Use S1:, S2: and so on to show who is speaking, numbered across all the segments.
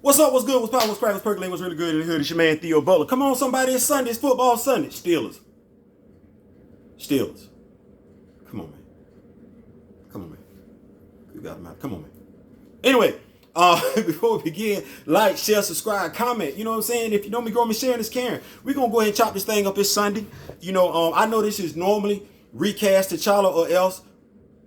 S1: What's up? What's good? What's poppin'? What's crackin'? What's percolating? What's really good in the hood? It's your man Theo Butler. Come on, somebody! It's Sunday. It's football Sunday. Steelers. Steelers. Come on, man. Come on, man. You got them out. Come on, man. Anyway, before we begin, like, share, subscribe, comment. You know what I'm saying? If you know me, grow me, sharing is caring. We're gonna go ahead and chop this thing up. It's Sunday. I know this is normally recast T'Challa or else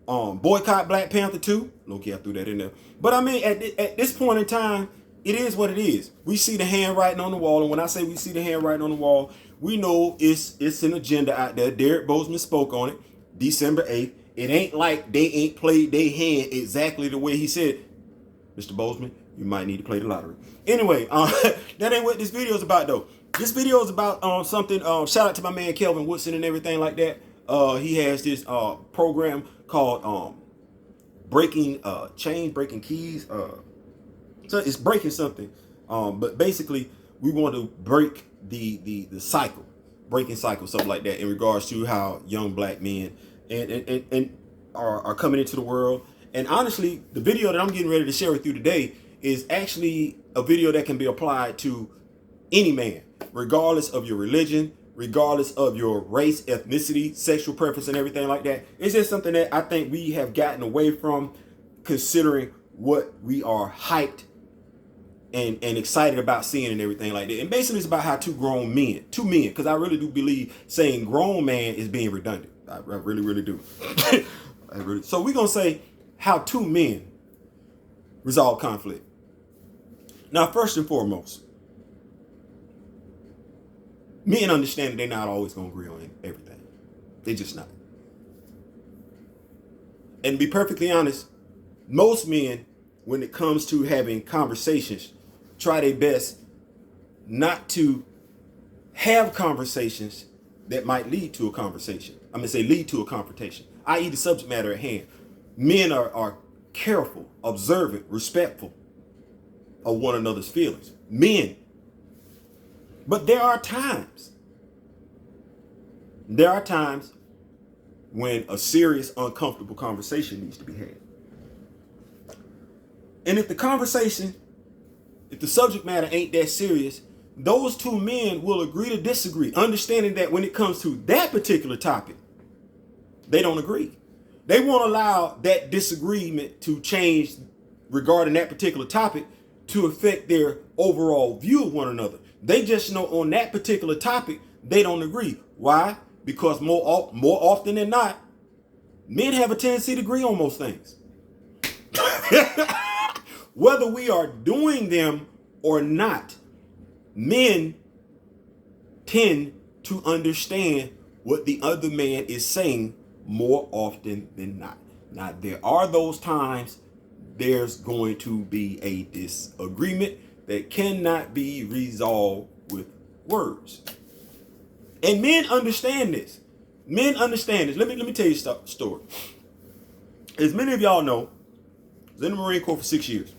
S1: boycott Black Panther 2. Low-key, I threw that in there. But I mean, at this point in time, it is what it is. We see the handwriting on the wall, and when I say we see the handwriting on the wall, we know it's an agenda out there. Derek Bozeman spoke on it December 8th. It ain't like they ain't played their hand exactly the way he said. Mr. Bozeman, you might need to play the lottery. Anyway, that ain't what this video is about, though. This video is about something. Shout out to my man Kelvin Woodson and everything like that. He has this program called Breaking Chains, Breaking Keys. So it's breaking something. But basically, we want to break the cycle, breaking cycle, something like that, in regards to how young black men and are coming into the world. And honestly, the video that I'm getting ready to share with you today is actually a video that can be applied to any man, regardless of your religion, regardless of your race, ethnicity, sexual preference, and everything like that. It's just something that I think we have gotten away from, considering what we are hyped and excited about seeing and everything like that. And basically it's about how two men, because I really do believe saying grown man is being redundant. I really, really do. So we're going to say how two men resolve conflict. Now, first and foremost, men understand that they're not always going to agree on everything. They're just not. And to be perfectly honest, most men, when it comes to having conversations, try their best not to have conversations that might lead to a conversation. Lead to a confrontation, i.e. the subject matter at hand. Men are careful, observant, respectful of one another's feelings. Men. But there are times when a serious, uncomfortable conversation needs to be had. And if the subject matter ain't that serious, those two men will agree to disagree, understanding that when it comes to that particular topic, they don't agree. They won't allow that disagreement to change regarding that particular topic to affect their overall view of one another. They just know on that particular topic, they don't agree. Why? Because more often than not, men have a tendency to agree on most things. Whether we are doing them or not, men tend to understand what the other man is saying more often than not. Now, there are those times there's going to be a disagreement that cannot be resolved with words. And men understand this. Men understand this. Let me tell you a story. As many of y'all know, I was in the Marine Corps for 6 years.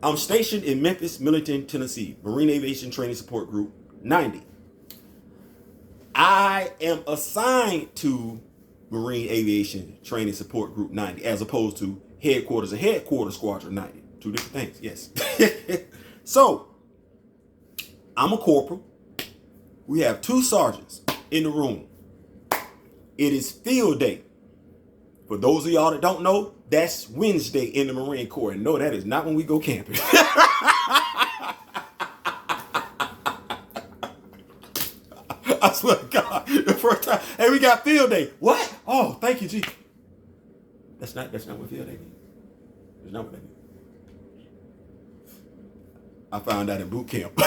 S1: I'm stationed in Memphis, Millington, Tennessee, Marine Aviation Training Support Group 90. I am assigned to Marine Aviation Training Support Group 90 as opposed to headquarters and headquarters Squadron 90. Two different things, yes. So, I'm a corporal. We have two sergeants in the room. It is field day. For those of y'all that don't know, that's Wednesday in the Marine Corps. And no, that is not when we go camping. I swear to God, the first time, hey, we got field day. What? Oh, thank you, G. That's not what field day means. That's not what that means. I found out in boot camp.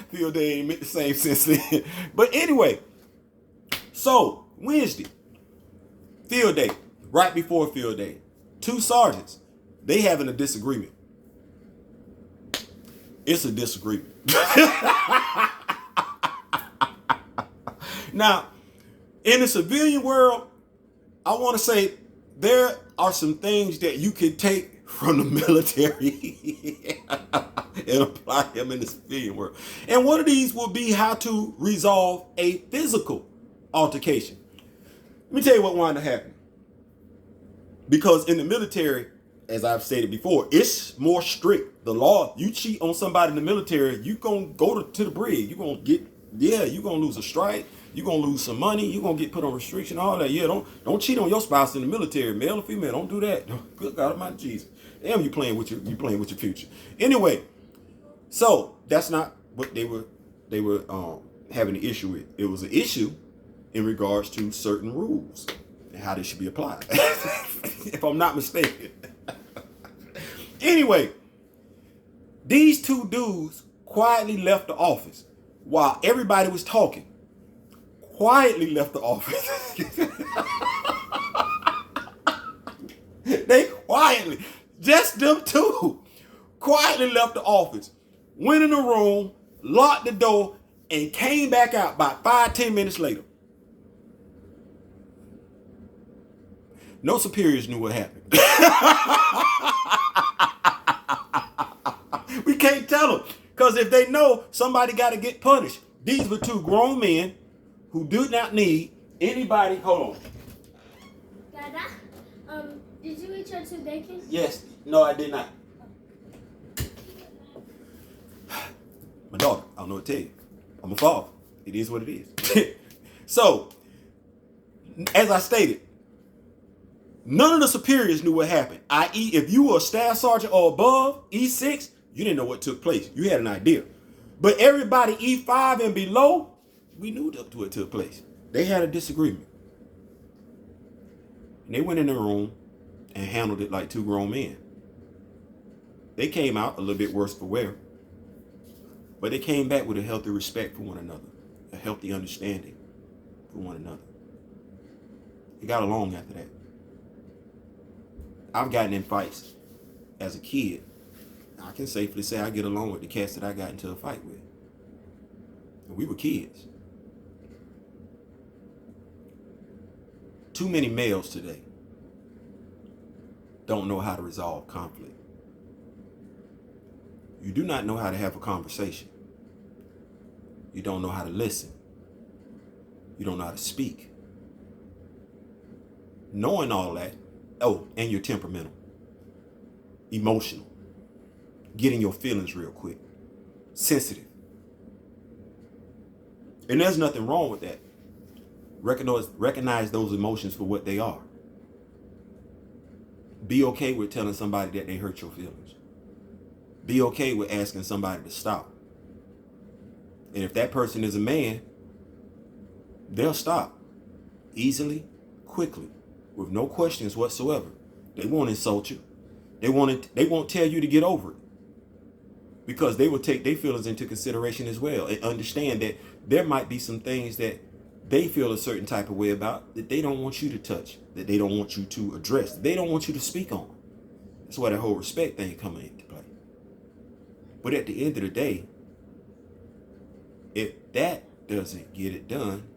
S1: Field day ain't meant the same sense then. But anyway, so Wednesday, field day, right before field day, two sergeants, they having a disagreement. It's a disagreement. Now, in the civilian world, I want to say there are some things that you can take from the military and apply them in the civilian world. And one of these will be how to resolve a physical altercation. Let me tell you what wound up happening. Because in the military, as I've stated before, it's more strict. The law, you cheat on somebody in the military, you gonna go to the brig. You gonna get, you gonna lose a strike. You gonna lose some money. You gonna get put on restriction. All that. Yeah, don't cheat on your spouse in the military, male or female. Don't do that. Good God Almighty Jesus. Damn, you playing with your future. Anyway, so that's not what they were having an issue with. It was an issue in regards to certain rules and how they should be applied. If I'm not mistaken. Anyway, these two dudes quietly left the office while everybody was talking. Quietly left the office. They quietly, just them two, quietly left the office, went in the room, locked the door, and came back out about 5-10 minutes later. No superiors knew what happened. We can't tell them, because if they know, somebody got to get punished. These were two grown men who do not need anybody. Hold on.
S2: Dada, did you eat your 2 bacon?
S1: Yes. No, I did not. My daughter, I don't know what to tell you. I'm a father. It is what it is. So, as I stated, none of the superiors knew what happened. I.e., if you were a staff sergeant or above, E6, you didn't know what took place. You had an idea. But everybody E5 and below, we knew what took place. They had a disagreement. And they went in the room and handled it like two grown men. They came out a little bit worse for wear. But they came back with a healthy respect for one another. A healthy understanding for one another. They got along after that. I've gotten in fights as a kid. I can safely say I get along with the cats that I got into a fight with. And we were kids. Too many males today don't know how to resolve conflict. You do not know how to have a conversation. You don't know how to listen. You don't know how to speak. Knowing all that, and you're temperamental, emotional, getting your feelings real quick, sensitive. And there's nothing wrong with that. Recognize those emotions for what they are. Be okay with telling somebody that they hurt your feelings. Be okay with asking somebody to stop. And if that person is a man, they'll stop easily, quickly, with no questions whatsoever. They won't insult you. They won't tell you to get over it, because they will take their feelings into consideration as well and understand that there might be some things that they feel a certain type of way about that they don't want you to touch, that they don't want you to address, that they don't want you to speak on. That's why that whole respect thing comes into play. But at the end of the day, if that doesn't get it done,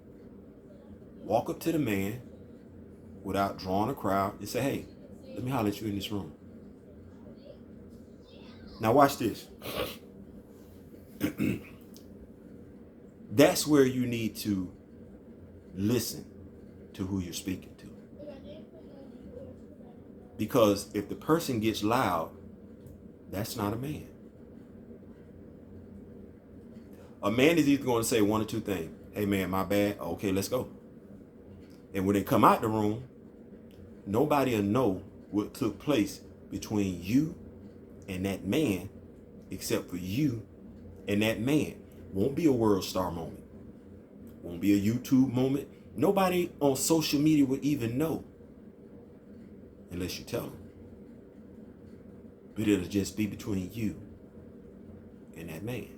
S1: walk up to the man without drawing a crowd and say, hey, let me holler at you in this room. Now watch this. That's where you need to listen to who you're speaking to. Because if the person gets loud, that's not a man. A man is either going to say one or two things. Hey man, my bad. Okay, let's go. And when they come out the room, nobody will know what took place between you and that man, except for you and that man. Won't be a world star moment. Won't be a YouTube moment. Nobody on social media would even know unless you tell them. But it'll just be between you and that man.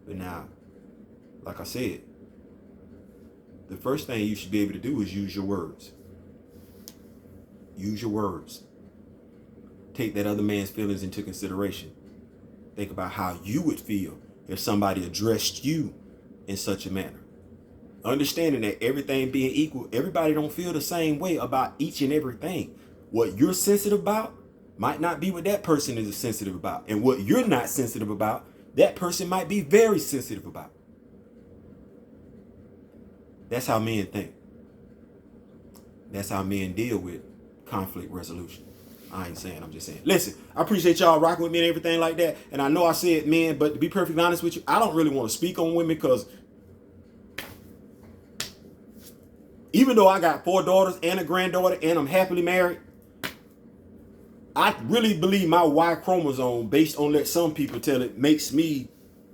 S1: But now, like I said, the first thing you should be able to do is use your words. Use your words. Take that other man's feelings into consideration. Think about how you would feel if somebody addressed you in such a manner. Understanding that everything being equal, everybody don't feel the same way about each and everything. What you're sensitive about might not be what that person is sensitive about. And what you're not sensitive about, that person might be very sensitive about. That's how men think. That's how men deal with conflict resolution. I ain't saying, I'm just saying. Listen, I appreciate y'all rocking with me and everything like that. And I know I said men, but to be perfectly honest with you, I don't really want to speak on women because even though I got 4 daughters and a granddaughter and I'm happily married, I really believe my Y chromosome, based on that some people tell it, makes me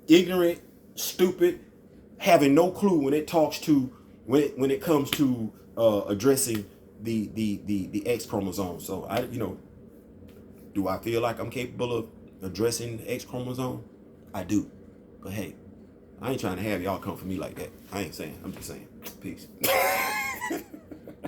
S1: ignorant, stupid, having no clue when it talks to when it comes to addressing the X chromosome. So do I feel like I'm capable of addressing the X chromosome? I do. But hey, I ain't trying to have y'all come for me like that. I ain't saying. I'm just saying. Peace.